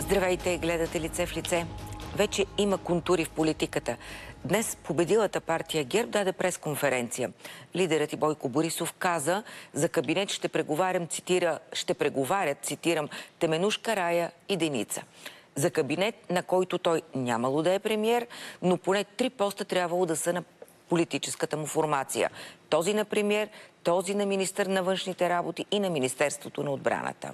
Здравейте, гледате Лице в лице. Вече има контури в политиката. Днес победилата партия ГЕРБ даде пресконференция. Лидерът и Бойко Борисов каза, за кабинет ще преговарят, цитирам, Теменужка, Рая и Деница. За кабинет, на който той нямало да е премиер, но поне 3 поста трябвало да са на политическата му формация. Този на премиер, този на министър на външните работи и на Министерството на отбраната.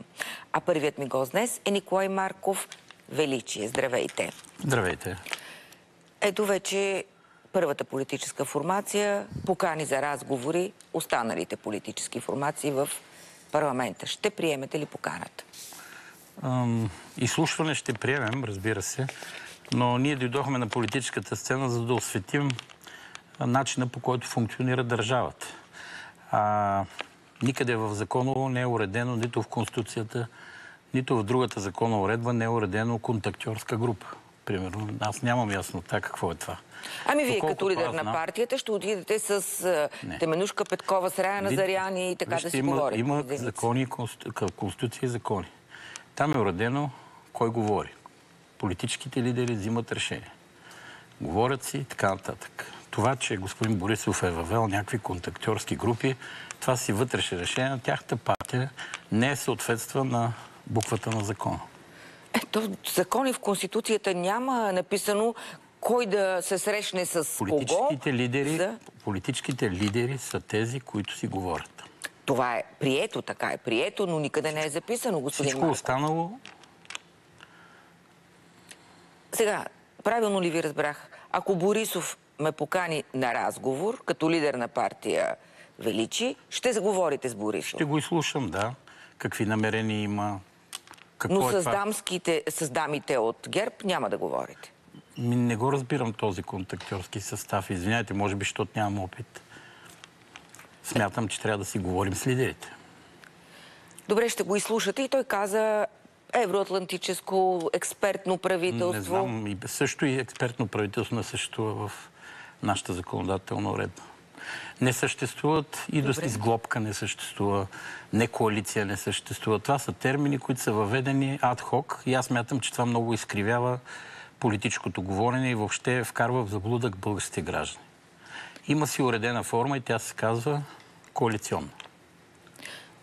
А първият ми гост днес е Николай Марков, Величие. Здравейте! Здравейте! Ето вече първата политическа формация покани за разговори останалите политически формации в парламента. Ще приемете ли поканата? Изслушване ще приемем, разбира се, но ние дойдохме на политическата сцена, за да осветим начина, по който функционира държавата. Никъде в законово не е уредено, нито в Конституцията, нито в другата законова уредба не е уредено контактьорска група. Примерно, аз нямам яснота какво е това. Ами вие като лидер на партията ще отидете с Теменужка Петкова, с Рая Назаряни и така да си говорите. Има закони, Конституция и закони. Там е уредено кой говори. Политическите лидери взимат решения. Говорят си и така нататък. Това, че господин Борисов е въвел някакви контактьорски групи, това си вътрешни решения. Тяхната партия не съответства на буквата на закона. Ето, закони в Конституцията няма написано кой да се срещне с кого. Политическите лидери са тези, които си говорят. Това е прието, така е прието, но никъде не е записано, господин Всичко Марков. останало... Сега, правилно ли ви разбрах? Ако Борисов ме покани на разговор, като лидер на партия Величи, ще заговорите с Борисов? Ще го изслушам, да. Какви намерения има. Но с дамите от ГЕРБ няма да говорите. Не го разбирам този контактьорски състав. Извинявайте, може би, защото нямам опит. Смятам, че трябва да си говорим с лидерите. Добре, ще го изслушате и той каза евроатлантическо експертно правителство. Не знам, също и експертно правителство не съществува в нашата законодателна уредба. Не съществуват и до изглобка не съществува, не коалиция не съществува. Това са термини, които са въведени адхок и аз смятам, че това много изкривява политическото говорене и въобще вкарва в заблудък българските граждани. Има си уредена форма и тя се казва коалиционна.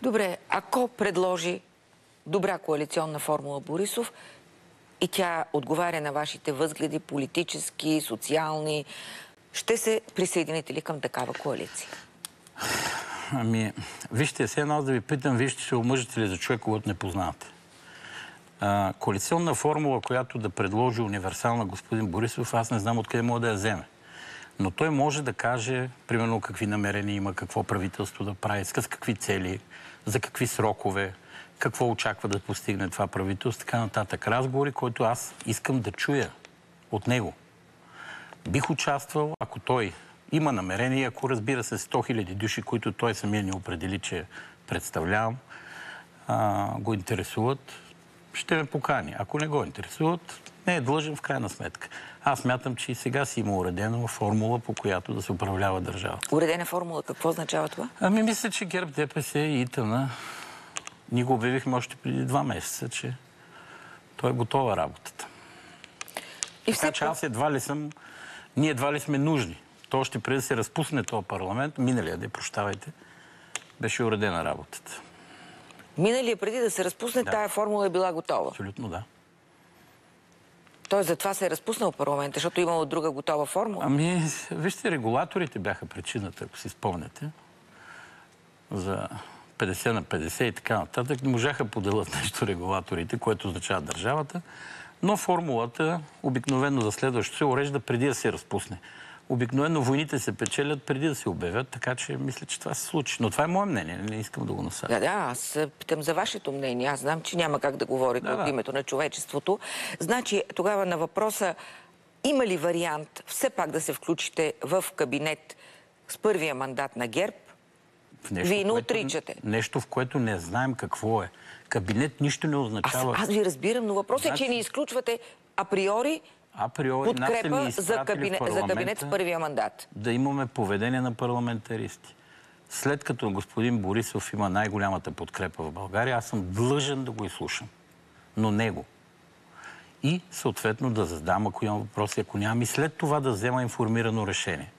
Добре, ако предложи добра коалиционна формула Борисов и тя отговаря на вашите възгледи политически, социални, ще се присъедините ли към такава коалиция? Ами, вижте, все едно аз да ви питам, вие ще се омъжите ли за човек, когато не познавате? Коалиционна формула, която да предложи универсална господин Борисов, аз не знам откъде може да я вземе. Но той може да каже, примерно, какви намерения има, какво правителство да прави, с какви цели, за какви срокове, какво очаква да постигне това правителство, така нататък. Разговори, които аз искам да чуя от него. Бих участвал, ако той има намерение, ако разбира се 100 000 души, които той самия ни определи, че представлявам, го интересуват, ще ме покани. Ако не го интересуват, не е длъжен в крайна сметка. Аз мятам, че и сега си има уредена формула, по която да се управлява държавата. Уредена формула, какво означава това? Ами мисля, че ГЕРБ, ДПС и ИТН, ние го обявихме още преди 2 месеца, че той е готова работата. Така че аз едва ли съм... Ние едва ли сме нужни. То още преди да се разпусне този парламент, миналия ден, прощавайте, беше уредена работата. Миналия преди да се разпусне, тая формула е била готова? Абсолютно да. Той затова се е разпуснал парламента, защото имало друга готова формула? Ами, вижте, регулаторите бяха причината, ако си спомняте, за 50 на 50 и така нататък. Не можаха поделят нещо регулаторите, което означава държавата, но формулата обикновено за следващото се урежда преди да се разпусне. Обикновено войните се печелят преди да се обявят, така че мисля, че това се случи. Но това е мое мнение, не искам да го насадя. Да, аз питам за вашето мнение. Аз знам, че няма как да говорите от името на човечеството. Значи, тогава на въпроса, има ли вариант все пак да се включите в кабинет с първия мандат на ГЕРБ? Вие не отричате. Нещо, в което не знаем какво е. Кабинет нищо не означава... Аз ви разбирам, но въпросът е, че не изключвате априори подкрепа за кабинет с първия мандат. Да имаме поведение на парламентаристи. След като господин Борисов има най-голямата подкрепа в България, аз съм длъжен да го изслушам. Но него. и съответно да задам, ако имам въпроси, ако нямам, и след това да взема информирано решение.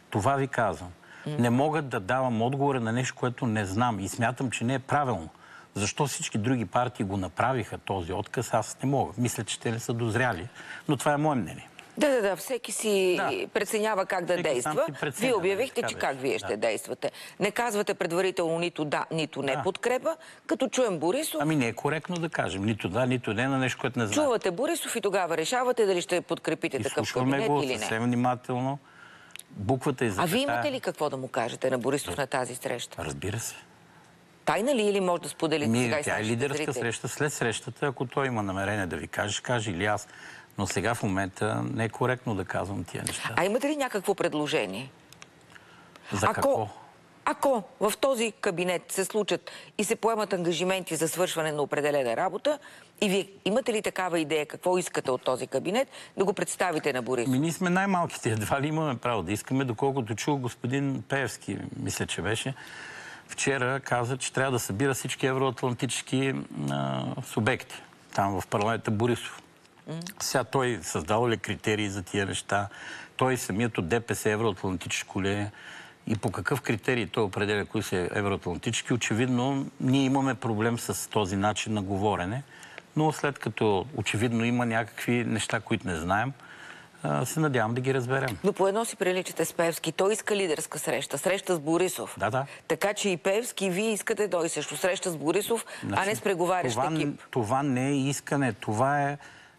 Това ви казвам. Не мога да давам отговора на нещо, което не знам и смятам, че не е правилно. Защо всички други партии го направиха този отказ, аз не мога. Мисля, че те не са дозряли, но това е мое мнение. Да, всеки си преценява как да действа. Вие обявихте, че как вие ще действате. Не казвате предварително нито да, нито не подкрепа. Като чуем Борисов... Ами не е коректно да кажем. Нито да, нито не на нещо, което не знам. Чувате Борисов и тогава решавате дали ще подкрепите такъв кабинет го или не. съвсем внимателно. Буквата и запетая. А вие имате ли какво да му кажете на Борисов на тази среща? Разбира се. Тайна ли или може да споделите сега и тя е лидерска среща. След срещата, ако той има намерение да ви каже или аз. Но сега в момента не е коректно да казвам тия неща. А имате ли някакво предложение? За какво? Ако в този кабинет се случат и се поемат ангажименти за свършване на определена работа, и вие имате ли такава идея какво искате от този кабинет, да го представите на Борисов? Ние сме най-малките. Едва ли имаме право да искаме, доколкото чул господин Пеевски, мисля, че беше, вчера каза, че трябва да събира всички евроатлантически субекти. Там в парламента Борисов. Сега той създава ли критерии за тия неща? Той самият от ДПС евроатлантическо ли е? И по какъв критерий той определя кои са евроатлантически? Очевидно, ние имаме проблем с този начин на говорене, но след като очевидно има някакви неща, които не знаем, се надявам да ги разберем. Но по едно си приличате с Пеевски. Той иска лидерска среща. Среща с Борисов. Да. Така че и Пеевски, и вие искате той също среща с Борисов, а не с преговарящ екип. Това не е искане. Това е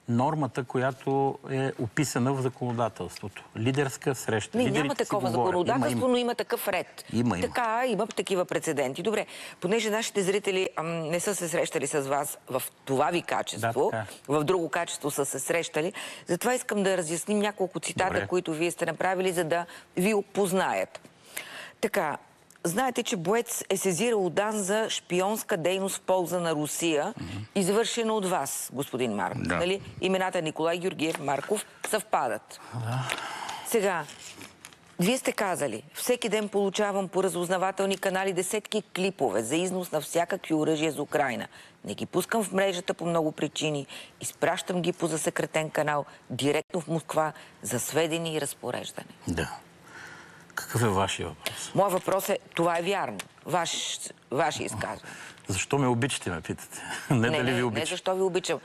нормата, която е описана в законодателството. Лидерска среща. Няма такова законодателство, но има такъв ред. Има. Така, има такива прецеденти. Добре, понеже нашите зрители не са се срещали с вас в това ви качество, в друго качество са се срещали, затова искам да разясним няколко цитата, които вие сте направили, за да ви опознаят. Така, знаете, че боец е сезирал ДАНС за шпионска дейност в полза на Русия, извършена от вас, господин Марков. Да. Нали? Имената Николай Георгиев Марков съвпадат. Сега, вие сте казали, всеки ден получавам по разузнавателни канали десетки клипове за износ на всякакви оръжия за Украйна. Не ги пускам в мрежата по много причини, изпращам ги по засекретен канал директно в Москва за сведение и разпореждане. Да. Какъв е вашия въпрос? Моят въпрос е, това е вярно. Ваше изказване. Защо ме обичате, ме питате? Дали ви обичам. Не защо ви обичам.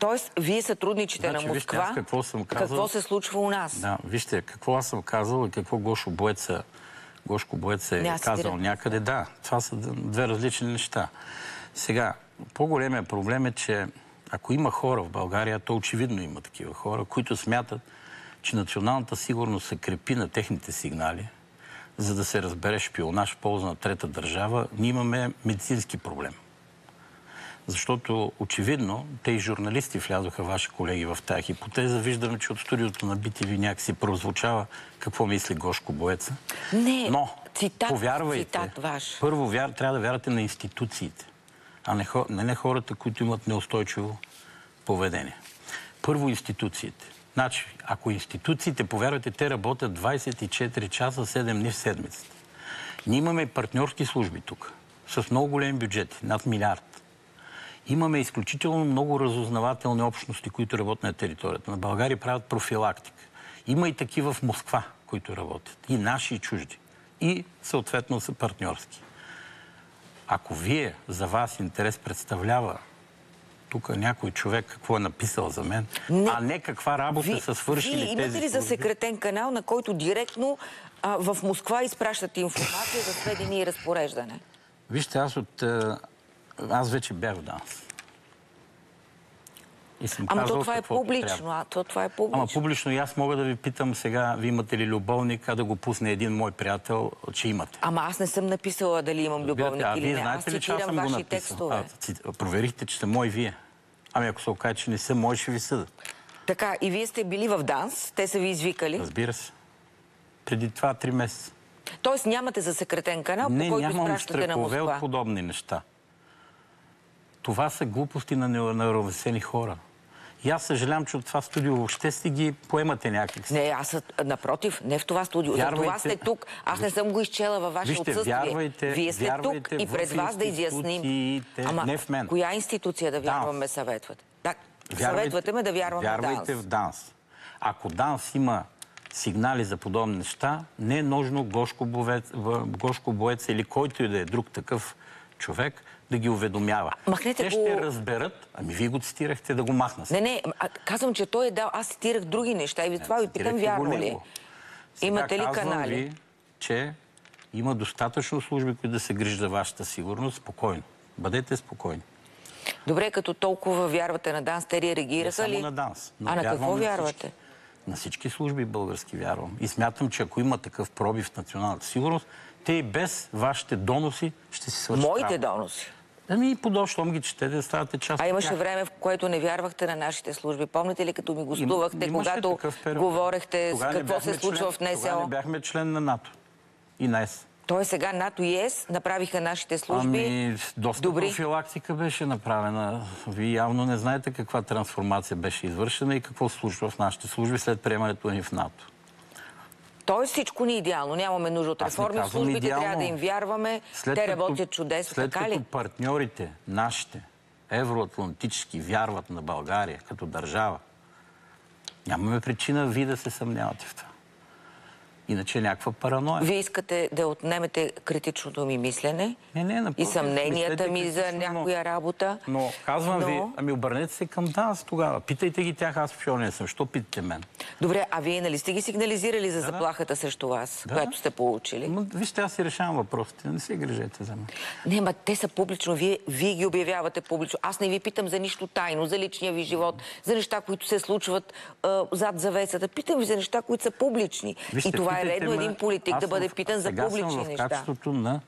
Тоест, вие сътрудничите на Москва. Вижте, какво съм казал. Какво се случва у нас? Да, вижте, какво аз съм казал и какво Гошко Боец е казал някъде. Да, това са две различни неща. Сега, по-големият проблем е, че ако има хора в България, то очевидно има такива хора, които смятат, че националната сигурност се крепи на техните сигнали, за да се разбере шпионаж в полза на трета държава, ние имаме медицински проблем. Защото очевидно, те и журналисти влязоха, ваши колеги, в тази хипотеза. Виждаме, че от студиото на BTV някакси прозвучава какво мисли Гошко Боеца. Но, повярвайте, цитат ваш. Първо трябва да вярвате на институциите, а не хората, които имат неустойчиво поведение. Първо институциите. Значи, ако институциите, повярвайте, те работят 24 часа, 7 дни в седмицата. Ние имаме партньорски служби тук, с много големи бюджети, над 1 милиард. Имаме изключително много разузнавателни общности, които работят на територията на България, правят профилактика. Има и такива в Москва, които работят. И наши, и чужди. И съответно са партньорски. Ако вие, за вас интерес представлява тук някой човек какво е написал за мен, а не каква работа са свършили тези служби. Вие имате ли засекретен канал, на който директно в Москва изпращате информация за сведения и разпореждане? Вижте, аз вече бях в ДАНС. Ама то това е публично. Ама публично и аз мога да ви питам сега, ви имате ли любовник, а да го пусне един мой приятел, че имате. Ама аз не съм написала дали имам любовник или не. Аз цитирам ваши текстове. Проверихте, че са мои вие. Ами ако се окаже, че не са мои, ще ви съда. Така, и вие сте били в ДАНС, те са ви извикали? Разбира се. Преди 2-3 месеца. Тоест нямате засекретен канал, по който изпращате на Москва? Не, нямам от подобни неща. Това са глупости на неравновесени хора. И аз съжалявам, че от това студио въобще сте ги поемате някакси. Не, аз напротив, не в това студио. За това сте тук. Аз не съм го изчела във ваше отсъствие. Вие сте тук и през вас да изясним. Не в мен. Коя институция да вярваме съветвате? Съветвате ме да вярвам на ДАНС. Вярвайте в ДАНС. Ако ДАНС има сигнали за подобни неща, не е нужно Гошко Боец или който и да е друг такъв човек да ги уведомява. Те ще разберат. Ами вие го цитирахте да го махна. Не, казвам, че той е дал. Аз цитирах други неща и това ви питам, вярно ли? Имате ли канали? Ви, че има достатъчно служби, които да се грижат за вашата сигурност. Спокойно. Бъдете спокойни. Добре, като толкова вярвате на ДАНС, те реагираха ли? Не само на ДАНС. А на какво вярвате? На всички служби български вярвам. И смятам, че ако има такъв пробив в националната сигурност, те и без вашите доноси ще си свършат. Моите доноси? Ами и подобно, щом ги четете, ставате част от тях. Имаше време, в което не вярвахте на нашите служби. Помните ли, като ми гостувахте, когато говорехте какво се случва в НСО? Тогава не бяхме член на НАТО и на ЕС. Той сега НАТО и ЕС направиха нашите служби доста добри. Профилактика беше направена. Вие явно не знаете каква трансформация беше извършена и какво се случва в нашите служби след приемането ни в НАТО. Тоест всичко ни е идеално. Нямаме нужда от реформи. В службите трябва да им вярваме. Те работят чудесно. След така ли? като партньорите, нашите, евроатлантически, вярват на България като държава, нямаме причина вие да се съмнявате в това. Иначе някаква параноя. Вие искате да отнемете критичното ми мислене и съмненията ми за някоя работа. Но казвам ви, ами обърнете се към ДАНС тогава. Питайте ги тях, аз официален съм. Що питате мен? Добре, а вие нали сте ги сигнализирали за заплахата срещу вас, която сте получили? Вижте, аз си решавам въпросите. Не се грижете за мен. Не, ма те са публично. Вие ги обявявате публично. Аз не ви питам за нищо тайно, за личния ви живот, за неща, които се случват зад завесата. Питам ви за неща, които са публични. Вижте, и това е редно един политик да бъде питан за публични неща. Сега съм в качеството на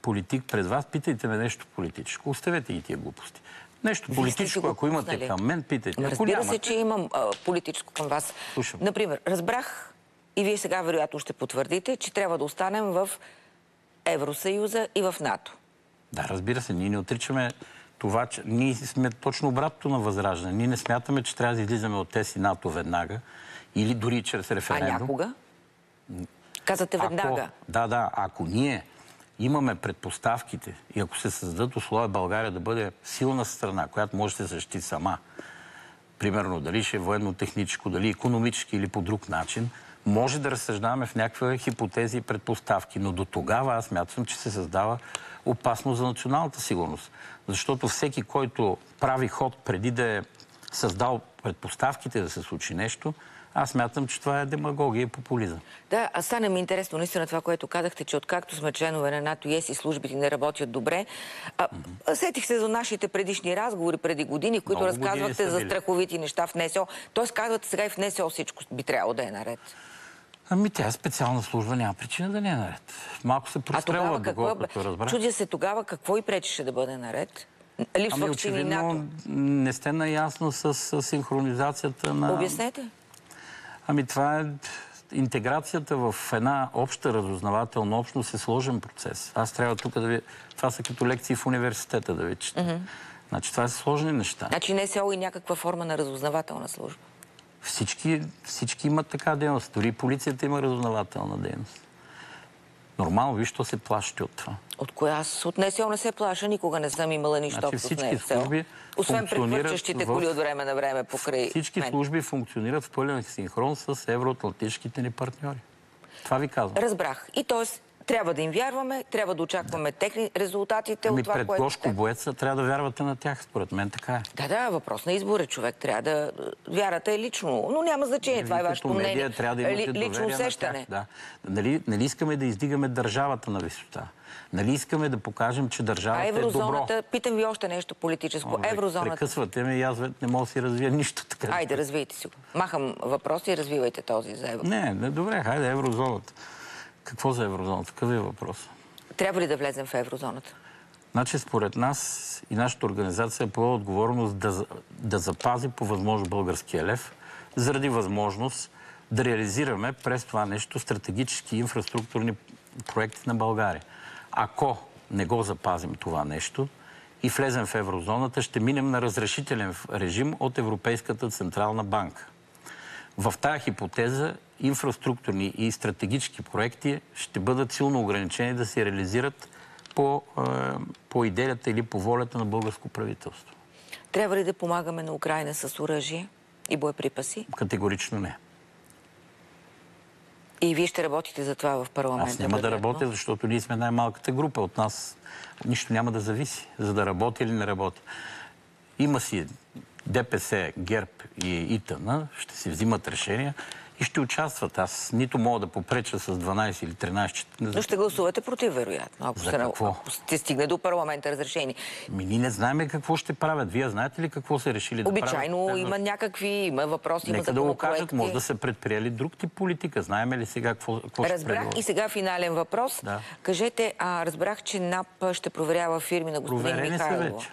политик пред вас. Питайте ме нещо политическо. Оставете ги тия глупости. Нещо политическо, ако имате към мен, питайте. Разбира се, че имам политическо към вас. Слушам. Например, разбрах, и вие сега вероятно ще потвърдите, че трябва да останем в Евросъюза и в НАТО. Да, разбира се. Ние не отричаме това, че ние сме точно обратното на Възраждане. Ние не смятаме, че трябва да излизаме от ТЕС и НАТО веднага или дори чрез референдум. А някога? Казате веднага. Ако ние имаме предпоставките и ако се създадат условия България да бъде силна страна, която може да се защити сама, примерно дали ще е военно-техническо, дали икономически или по друг начин, може да разсъждаваме в някакви хипотези и предпоставки. Но до тогава аз смятам, че се създава опасност за националната сигурност. Защото всеки, който прави ход преди да е създал предпоставките да се случи нещо, аз смятам, че това е демагогия и популизъм. Да, а стана ми интересно наистина това, което казахте, че откакто сме членове на НАТО и ЕС и службите не работят добре. Сетих се за нашите предишни разговори преди години, в които разказвахте за страховити неща в НСО. Тоест казвате сега и в НСО всичко би трябвало да е наред. Ами тя е специална служба, няма причина да не е наред. Малко се прострелва, доколкото разбрах. Чудя се тогава какво и пречеше да бъде наред? Липсвахте ни НАТО. Не сте наясно с синхронизацията на... Обяснете. Ами това е интеграцията в една обща разузнавателна общност е сложен процес. Аз трябва тук да ви... Това са като лекции в университета да ви чета. Значи това са сложни неща. Значи НСО и някаква форма на разузнавателна служба. Всички имат така дейност. Дори полицията има разузнавателна дейност. Нормално, виж, що се плашите от това. От коя? Аз от НСО не се плаша, никога не съм имала нищо общо с НСО. Освен прехвърчащите коли от време на време покрай Всички служби функционират в пълен синхрон с евроатлантическите ни партньори. Това ви казвам. Разбрах. И т.е. трябва да им вярваме, трябва да очакваме техни резултатите от това, което... Пред Гошко Боеца трябва да вярвате на тях, според мен така е. Да, въпрос на избор е човек. Трябва да вярате лично, но няма значение. Това е вашето мнение. Лично усещане. Да. Нали искаме да издигаме държавата на висота? Нали искаме да покажем, че държавата е добро? Еврозоната, питам ви още нещо политическо. Еврозоната... Прекъсвате ме и аз не мога да си развия нищо така. Айде, развийте си го. Махам въпроси и развивайте този за еврозоната. Не, добре, хайде, еврозоната. Какво за еврозоната? Какъв е въпрос? Трябва ли да влезем в еврозоната? Значи, според нас и нашата организация е поела отговорност да запази по възможност българския лев, заради възможност да реализираме през това нещо стратегически инфраструктурни проекти на България. Ако не го запазим това нещо и влезем в еврозоната, ще минем на разрешителен режим от Европейската централна банка. В тая хипотеза инфраструктурни и стратегически проекти ще бъдат силно ограничени да се реализират по идеята или по волята на българско правителство. Трябва ли да помагаме на Украйна с оръжие и боеприпаси? Категорично не. И вие ще работите за това в парламента? Аз няма да работя, защото ние сме най-малката група. От нас нищо няма да зависи, за да работи или не работи. Има си ДПС, ГЕРБ и ИТН, ще си взимат решения и ще участват. Аз нито мога да попреча с 12 или 13... Но ще гласувате против, вероятно. За какво? Ако сте стигне до парламента разрешение. Ние не знаем какво ще правят. Вие знаете ли какво са решили да правят? Обичайно има някакви, има въпроси, има Нека да го законопроекти. кажат, може да са предприели друг тип политика. Знаем ли сега какво ще Разбрах предложат? и сега финален въпрос. Да. Кажете, разбрах, че НАП ще проверява фирми на господин Проверени Михайлова. са вече.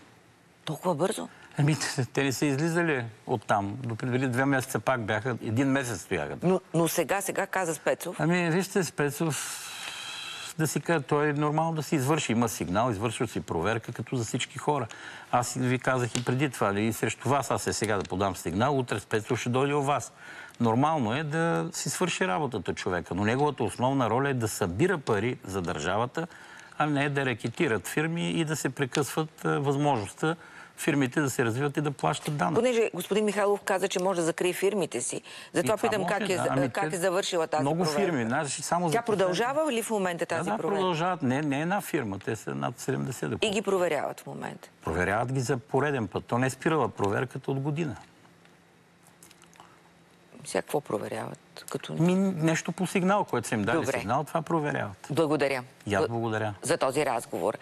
Толкова бързо? Те не са излизали оттам. Допреди 2 месеца пак бяха. 1 месец стояха. Но сега каза Спецов. Вижте, Спецов, да си кажа, той е нормално да си извърши. Има сигнал, извършва си проверка, като за всички хора. Аз ви казах и преди това, и срещу вас, аз сега да подам сигнал, утре Спецов ще дойде у вас. Нормално е да си свърши работата човека, но неговата основна роля е да събира пари за държавата, а не да рекетират фирми и да се прекъсват възможността фирмите да се развиват и да плащат данък. Понеже господин Михайлов каза, че може да закрие фирмите си. Затова питам как е завършила тази много проверка. фирми. Само Тя продължава ли в момента тази проверка? Да, продължават. Не една фирма. Те са над 70. И ги проверяват в момента? Проверяват ги за пореден път. То не е спирала проверката от година. Сега какво проверяват? Нещо по сигнал, което са им дали сигнал, това проверяват. Благодаря. И аз благодаря. За този разговор.